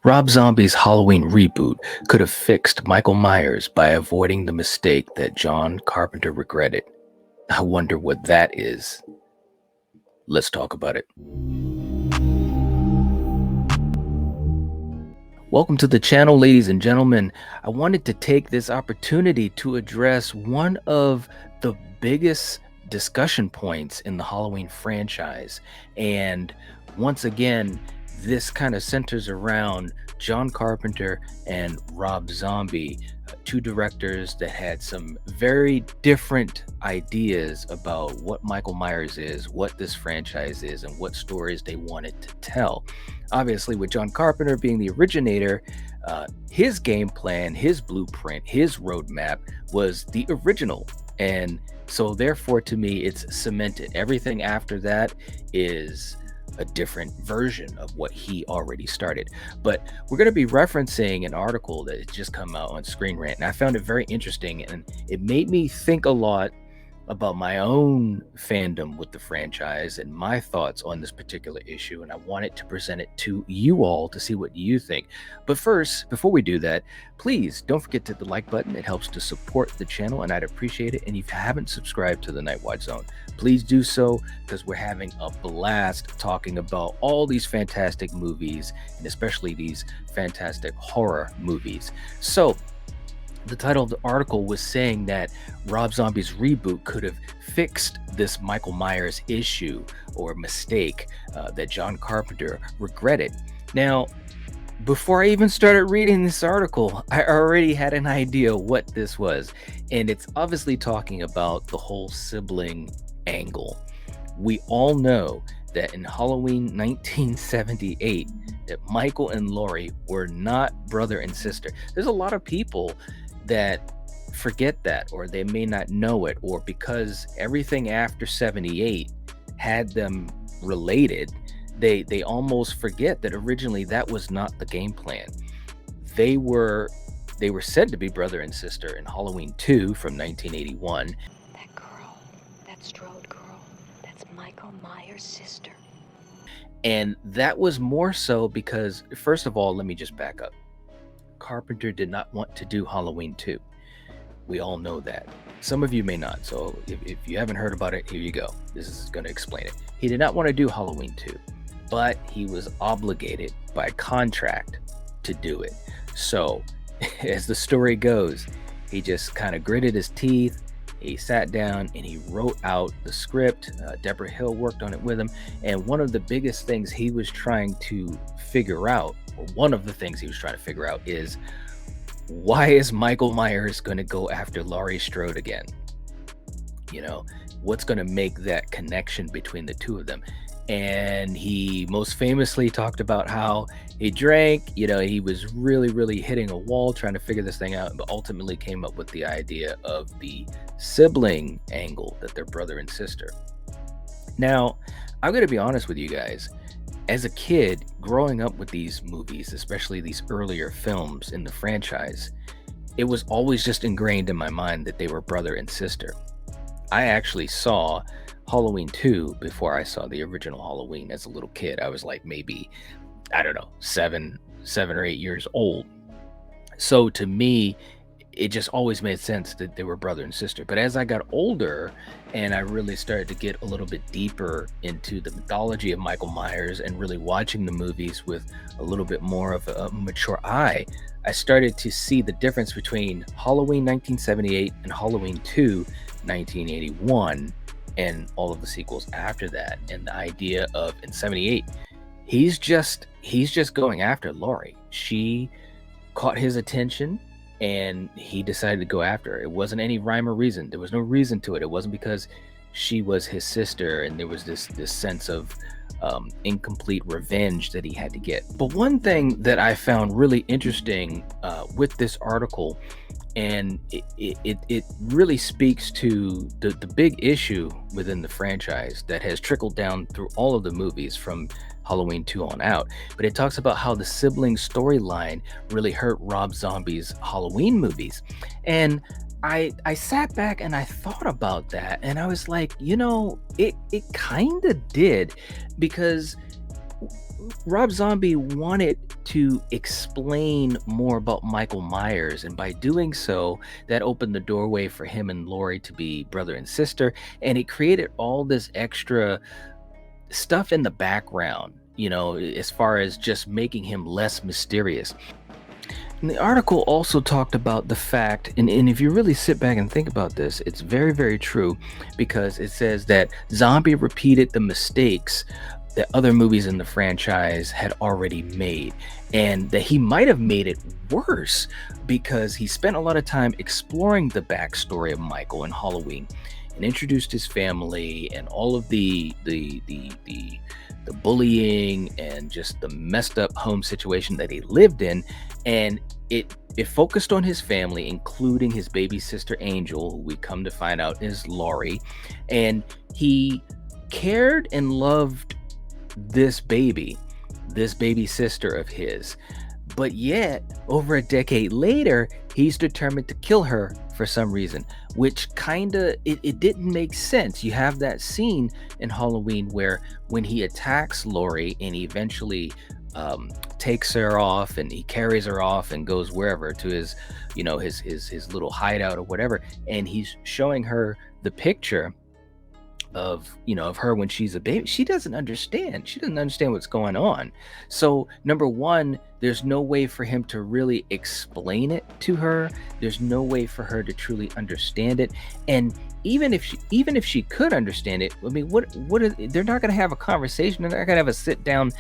Rob Zombie's Halloween reboot could have fixed Michael Myers by avoiding the mistake that John Carpenter regretted. I wonder what that is. Let's talk about it. Welcome to the channel, ladies and gentlemen. I wanted to take this opportunity to address one of the biggest discussion points in the Halloween franchise. And once again, this kind of centers around John Carpenter and Rob Zombie, two directors that had some very different ideas about what Michael Myers is, what this franchise is, and what stories they wanted to tell. Obviously, with John Carpenter being the originator, his game plan, his blueprint, his roadmap was the original. And so therefore, to me, it's cemented. Everything after that is a different version of what he already started. But we're going to be referencing an article that had just come out on Screen Rant, and I found it very interesting, and it made me think a lot about my own fandom with the franchise and my thoughts on this particular issue, and I wanted to present it to you all to see what you think. But first, before we do that, please don't forget to hit the like button. It helps to support the channel, and I'd appreciate it. And if you haven't subscribed to the Night Watch Zone, please do so, because we're having a blast talking about all these fantastic movies, and especially these fantastic horror movies. So the title of the article was saying that Rob Zombie's reboot could have fixed this Michael Myers issue or mistake that John Carpenter regretted. Now, before I even started reading this article, I already had an idea what this was, and it's obviously talking about the whole sibling angle. We all know that in Halloween 1978, that Michael and Laurie were not brother and sister. There's a lot of people that forget that, or they may not know it, or because everything after 78 had them related, they almost forget that originally that was not the game plan. They were said to be brother and sister in Halloween 2 from 1981. That girl, that Strode girl, that's Michael Myers' sister. And that was more so because, first of all, let me just back up. Carpenter did not want to do Halloween 2. We all know that. Some of you may not. So if you haven't heard about it, here you go. This is going to explain it. He did not want to do Halloween 2, but he was obligated by contract to do it. So as the story goes, he just kind of gritted his teeth. He sat down and he wrote out the script. Deborah Hill worked on it with him. And one of the biggest things he was trying to figure out, or one of the things he was trying to figure out, is why is Michael Myers going to go after Laurie Strode again? You know, what's going to make that connection between the two of them? And he most famously talked about how he drank, he was really hitting a wall trying to figure this thing out, but ultimately came up with the idea of the sibling angle, that they're brother and sister. Now, I'm going to be honest with you guys. As a kid, growing up with these movies, especially these earlier films in the franchise, it was always just ingrained in my mind that they were brother and sister. I actually saw Halloween 2 before I saw the original Halloween as a little kid. I was like maybe, I don't know, seven or 8 years old. So to me, it just always made sense that they were brother and sister. But as I got older and I really started to get a little bit deeper into the mythology of Michael Myers and really watching the movies with a little bit more of a mature eye, I started to see the difference between Halloween 1978 and Halloween 2 1981 and all of the sequels after that. And the idea of, in 78, he's just going after Laurie. She caught his attention and he decided to go after her. It wasn't any rhyme or reason. There was no reason to it. It wasn't because she was his sister and there was this sense of incomplete revenge that he had to get. But one thing that I found really interesting with this article, and it really speaks to the big issue within the franchise that has trickled down through all of the movies from Halloween 2 on out, but it talks about how the Sibling Storyline really hurt Rob Zombie's Halloween movies. And I sat back and I thought about that, and I was like, it kind of did, because Rob Zombie wanted to explain more about Michael Myers, and by doing so, that opened the doorway for him and Laurie to be brother and sister, and it created all this extra stuff in the background, as far as just making him less mysterious. And the article also talked about the fact, and if you really sit back and think about this, it's very, very true, because it says that Zombie repeated the mistakes that other movies in the franchise had already made, and that he might have made it worse because he spent a lot of time exploring the backstory of Michael in Halloween and introduced his family and all of the bullying and just the messed up home situation that he lived in, and it focused on his family, including his baby sister Angel, who we come to find out is Laurie, and he cared and loved this baby sister of his. But yet, over a decade later, he's determined to kill her for some reason, which it didn't make sense. You have that scene in Halloween where when he attacks Laurie and he eventually takes her off and he carries her off and goes wherever to his, his little hideout or whatever, and he's showing her the picture of her when she's a baby. She doesn't understand what's going on. So number one, there's no way for him to really explain it to her. There's no way for her to truly understand it. And even if she could understand it, I mean, they're not going to have a conversation. They're not going to have a sit down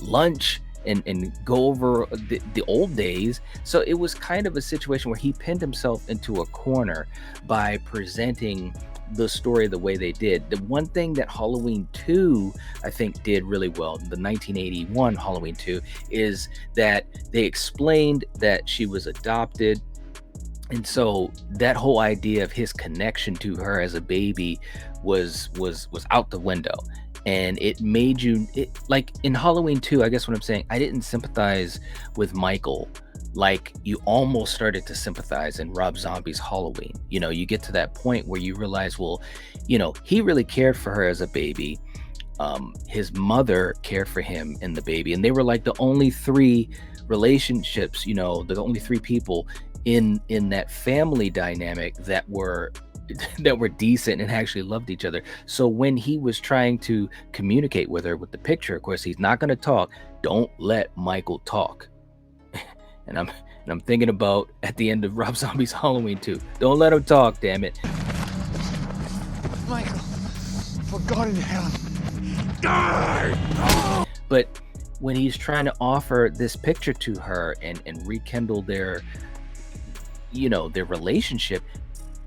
lunch and go over the old days. So it was kind of a situation where he pinned himself into a corner by presenting the story the way they did. The one thing that Halloween 2, I think, did really well, the 1981 Halloween 2, is that they explained that she was adopted. And so that whole idea of his connection to her as a baby was out the window. And it made like in Halloween 2, I guess what I'm saying, I didn't sympathize with Michael like you almost started to sympathize in Rob Zombie's Halloween. You get to that point where you realize, well, he really cared for her as a baby. His mother cared for him and the baby, and they were like the only three relationships, the only three people in that family dynamic that were decent and actually loved each other. So when he was trying to communicate with her with the picture, of course, he's not going to talk. Don't let Michael talk. And I'm thinking about at the end of Rob Zombie's Halloween 2. Don't let him talk, damn it. Michael, for God in heaven, die! But when he's trying to offer this picture to her and rekindle their relationship,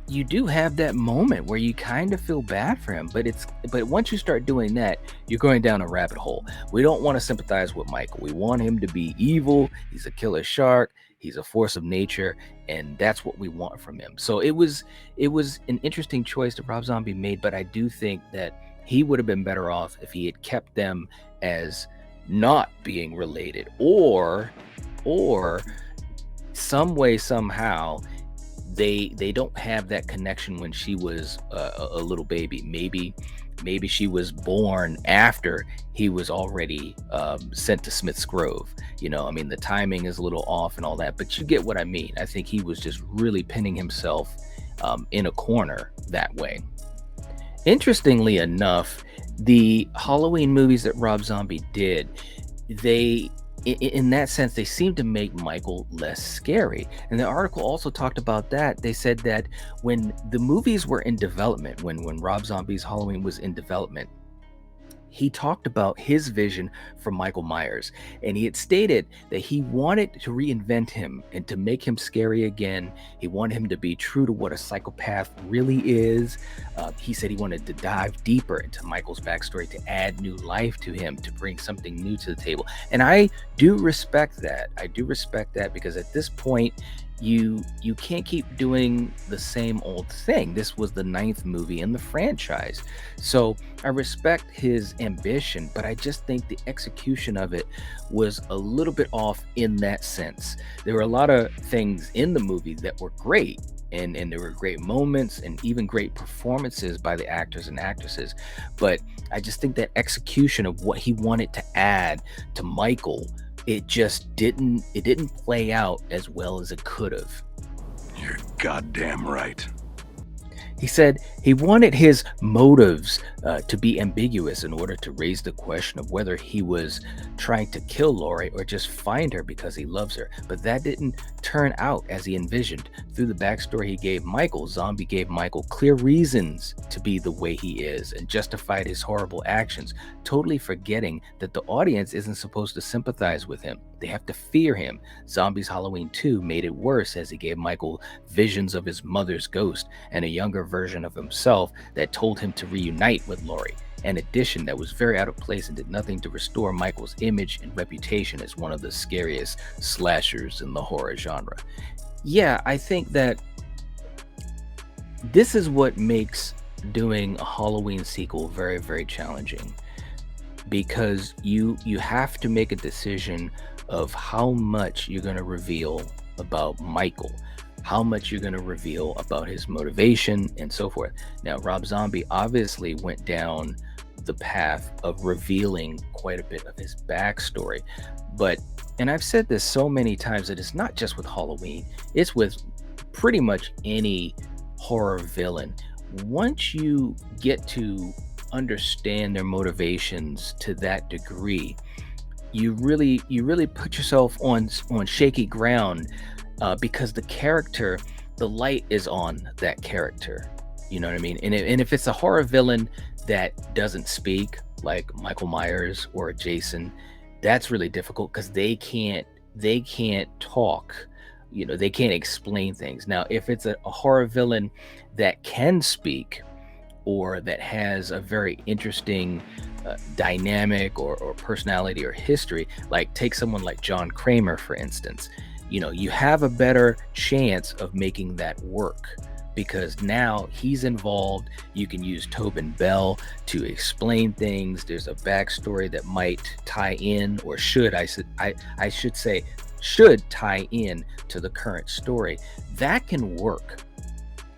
you do have that moment where you kind of feel bad for him, but once you start doing that, you're going down a rabbit hole. We don't want to sympathize with Michael. We want him to be evil. He's a killer shark. He's a force of nature, and that's what we want from him. So it was an interesting choice that Rob Zombie made, but I do think that he would have been better off if he had kept them as not being related, or some way, somehow, they don't have that connection when she was a little baby. Maybe she was born after he was already sent to Smith's Grove. I mean, the timing is a little off and all that, but you get what I mean. I think he was just really pinning himself in a corner that way. Interestingly enough, the Halloween movies that Rob Zombie did, in that sense, they seem to make Michael less scary. And the article also talked about that. They said that when the movies were in development, when Rob Zombie's Halloween was in development, he talked about his vision for Michael Myers. And he had stated that he wanted to reinvent him and to make him scary again. He wanted him to be true to what a psychopath really is. He said he wanted to dive deeper into Michael's backstory, to add new life to him, to bring something new to the table. And I do respect that. Because at this point, you can't keep doing the same old thing. This was the ninth movie in the franchise. So I respect his ambition, but I just think the execution of it was a little bit off in that sense. There were a lot of things in the movie that were great, and there were great moments and even great performances by the actors and actresses, but I just think that execution of what he wanted to add to Michael, it didn't play out as well as it could have. You're goddamn right. He said he wanted his motives to be ambiguous in order to raise the question of whether he was trying to kill Lori or just find her because he loves her. But that didn't turn out as he envisioned. Through the backstory he gave Michael, Zombie gave Michael clear reasons to be the way he is and justified his horrible actions, totally forgetting that the audience isn't supposed to sympathize with him. They have to fear him. Zombie's Halloween 2 made it worse as he gave Michael visions of his mother's ghost and a younger version of himself that told him to reunite with Laurie. An addition that was very out of place and did nothing to restore Michael's image and reputation as one of the scariest slashers in the horror genre. Yeah, I think that this is what makes doing a Halloween sequel very, very challenging, because you have to make a decision of how much you're going to reveal about Michael, how much you're going to reveal about his motivation and so forth. Now, Rob Zombie obviously went down the path of revealing quite a bit of his backstory, but, and I've said this so many times, that it's not just with Halloween, it's with pretty much any horror villain. Once you get to understand their motivations to that degree, you really put yourself on shaky ground, because the light is on that character. You know what I mean? And if it's a horror villain that doesn't speak, like Michael Myers or Jason, that's really difficult because they can't talk. You know, they can't explain things. Now, if it's a horror villain that can speak, or that has a very interesting dynamic or personality or history, like take someone like John Kramer, for instance, you know, you have a better chance of making that work, because now he's involved. You can use Tobin Bell to explain things. There's a backstory that might tie in, or should tie in to the current story. That can work.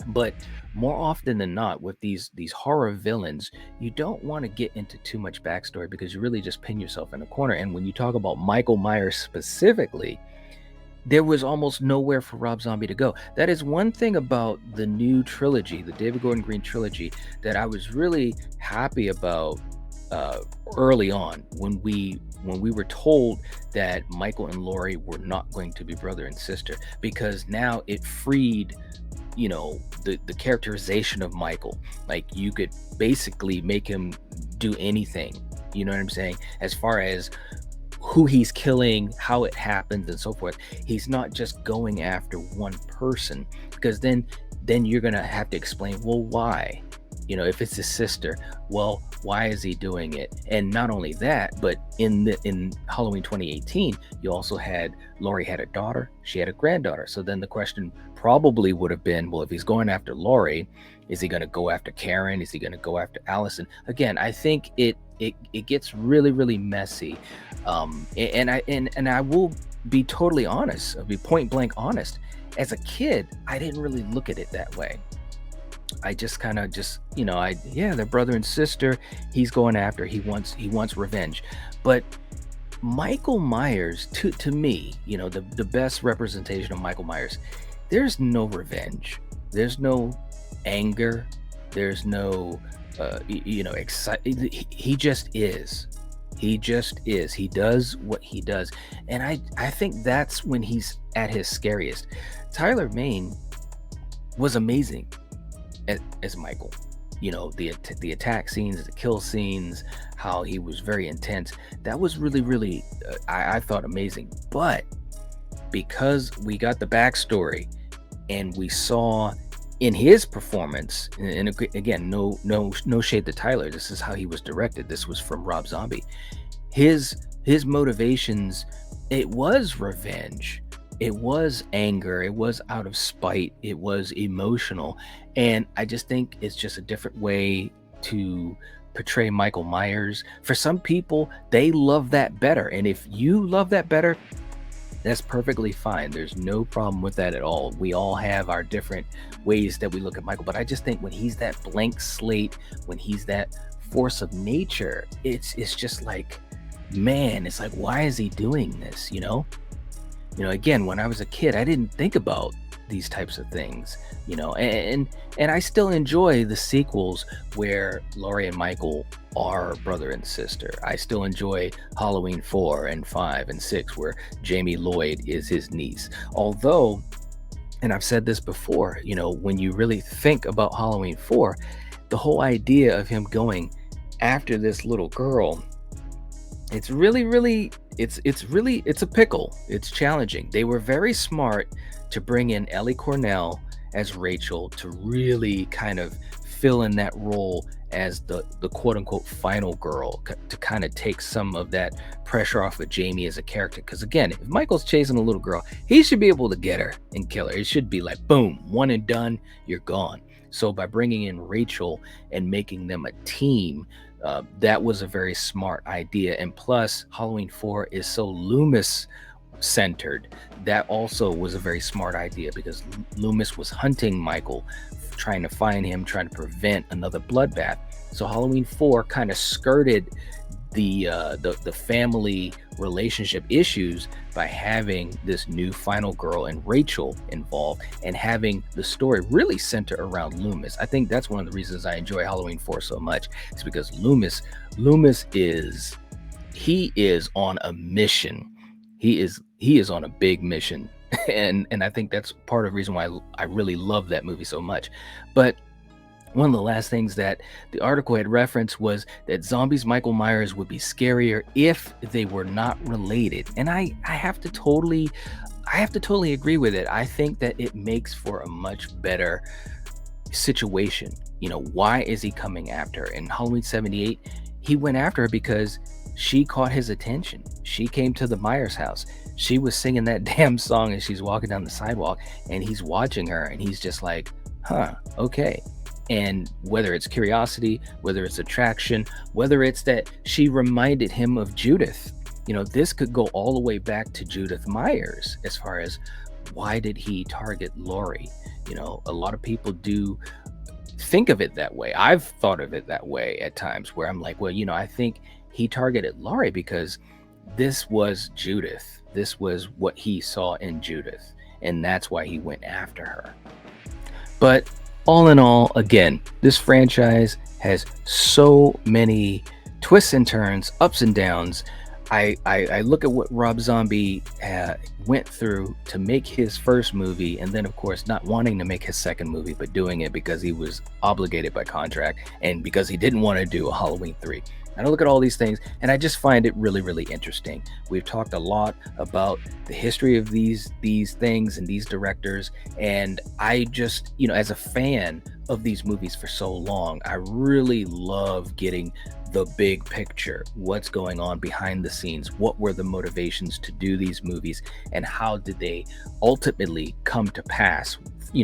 But more often than not, with these horror villains, you don't want to get into too much backstory, because you really just pin yourself in a corner. And when you talk about Michael Myers specifically, there was almost nowhere for Rob Zombie to go. That is one thing about the new trilogy, the David Gordon Green trilogy, that I was really happy about early on, when we were told that Michael and Laurie were not going to be brother and sister, because now it freed, you know, the characterization of Michael. Like, you could basically make him do anything, you know what I'm saying, as far as who he's killing, how it happens, and so forth. He's not just going after one person, because then you're gonna have to explain, well, why? You know, if it's his sister, well, why is he doing it? And not only that, but in Halloween 2018, you also had Laurie had a daughter, she had a granddaughter. So then the question probably would have been, well, if he's going after Laurie, is he going to go after Karen? Is he going to go after Allison? Again, I think it gets really, really messy. And I will be totally honest, I'll be point blank honest. As a kid, I didn't really look at it that way. I just kind of you know, they're brother and sister. He's going after, he wants revenge. But Michael Myers, to me, you know, the best representation of Michael Myers, there's no revenge, there's no anger, there's no he just is. He does what he does. And I think that's when he's at his scariest. Tyler Mane was amazing as Michael. You know, the attack scenes, the kill scenes, how he was very intense. That was really, really, I thought, amazing. But because we got the backstory and we saw in his performance, and again, no shade to Tyler, this is how he was directed. This was from Rob Zombie. His motivations, it was revenge. it was anger, it was out of spite, it was emotional. And I just think it's just a different way to portray Michael Myers. For some people, they love that better. And if you love that better, that's perfectly fine. There's no problem with that at all. We all have our different ways that we look at Michael, but I just think when he's that blank slate, when he's that force of nature, it's just like, man, it's like, why is he doing this? Again, when I was a kid, I didn't think about these types of things, and I still enjoy the sequels where Laurie and Michael are brother and sister. I still enjoy Halloween 4 and 5 and 6, where Jamie Lloyd is his niece. Although, and I've said this before, when you really think about Halloween 4, the whole idea of him going after this little girl, it's a pickle. It's challenging. They were very smart to bring in Ellie Cornell as Rachel to really kind of fill in that role as the quote unquote final girl, to kind of take some of that pressure off of Jamie as a character. Because again, if Michael's chasing a little girl, he should be able to get her and kill her. It should be like, boom, one and done, you're gone. So by bringing in Rachel and making them a team, that was a very smart idea. And plus, Halloween 4 is so Loomis centered. That also was a very smart idea, because Loomis was hunting Michael, trying to find him, trying to prevent another bloodbath. So Halloween 4 kind of skirted the family relationship issues by having this new final girl and Rachel involved, and having the story really center around Loomis. I think that's one of the reasons I enjoy Halloween 4 so much. It's because Loomis is on a mission. He is on a big mission. and I think that's part of the reason why I really love that movie so much. But one of the last things that the article had referenced was that zombies Michael Myers would be scarier if they were not related. And I have to totally agree with it. I think that it makes for a much better situation. Why is he coming after her? In Halloween 78, he went after her because she caught his attention. She came to the Myers house. She was singing that damn song as she's walking down the sidewalk, and he's watching her, and he's just like, okay. And whether it's curiosity, whether it's attraction, whether it's that she reminded him of Judith, this could go all the way back to Judith Myers as far as why did he target Laurie? A lot of people do think of it that way. I've thought of it that way at times, where I'm like, well, I think he targeted Laurie because this was Judith. This was what he saw in Judith, and that's why he went after her. But all in all, again, this franchise has so many twists and turns, ups and downs. I look at what Rob Zombie went through to make his first movie, and then of course not wanting to make his second movie, but doing it because he was obligated by contract and because he didn't want to do a Halloween 3. And I look at all these things and I just find it really, really interesting. We've talked a lot about the history of these things and these directors. And I just, as a fan of these movies for so long, I really love getting the big picture, what's going on behind the scenes, what were the motivations to do these movies, and how did they ultimately come to pass,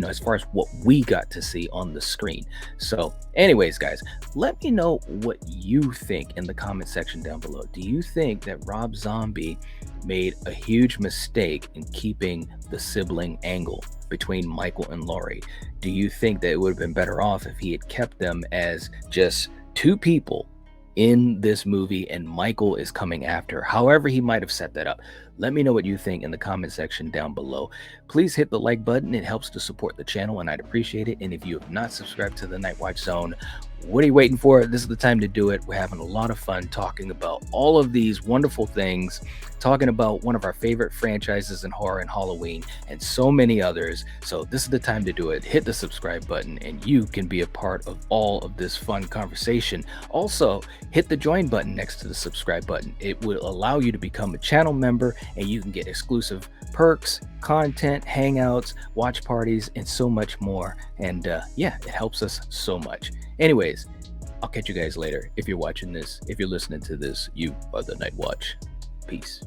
as far as what we got to see on the screen. So anyways, guys, let me know what you think in the comment section down below. Do you think that Rob Zombie made a huge mistake in keeping the sibling angle between Michael and Laurie? Do you think that it would have been better off if he had kept them as just two people in this movie and Michael is coming after? However he might have set that up. Let me know what you think in the comment section down below. Please hit the like button. It helps to support the channel and I'd appreciate it. And if you have not subscribed to the Night Watch Zone, what are you waiting for? This is the time to do it. We're having a lot of fun talking about all of these wonderful things, talking about one of our favorite franchises in horror and Halloween, and so many others. So this is the time to do it. Hit the subscribe button and you can be a part of all of this fun conversation. Also, hit the join button next to the subscribe button. It will allow you to become a channel member and you can get exclusive perks, content, hangouts, watch parties, and so much more. And yeah, it helps us so much. Anyways, I'll catch you guys later. If you're watching this, if you're listening to this, you are the Night Watch. Peace.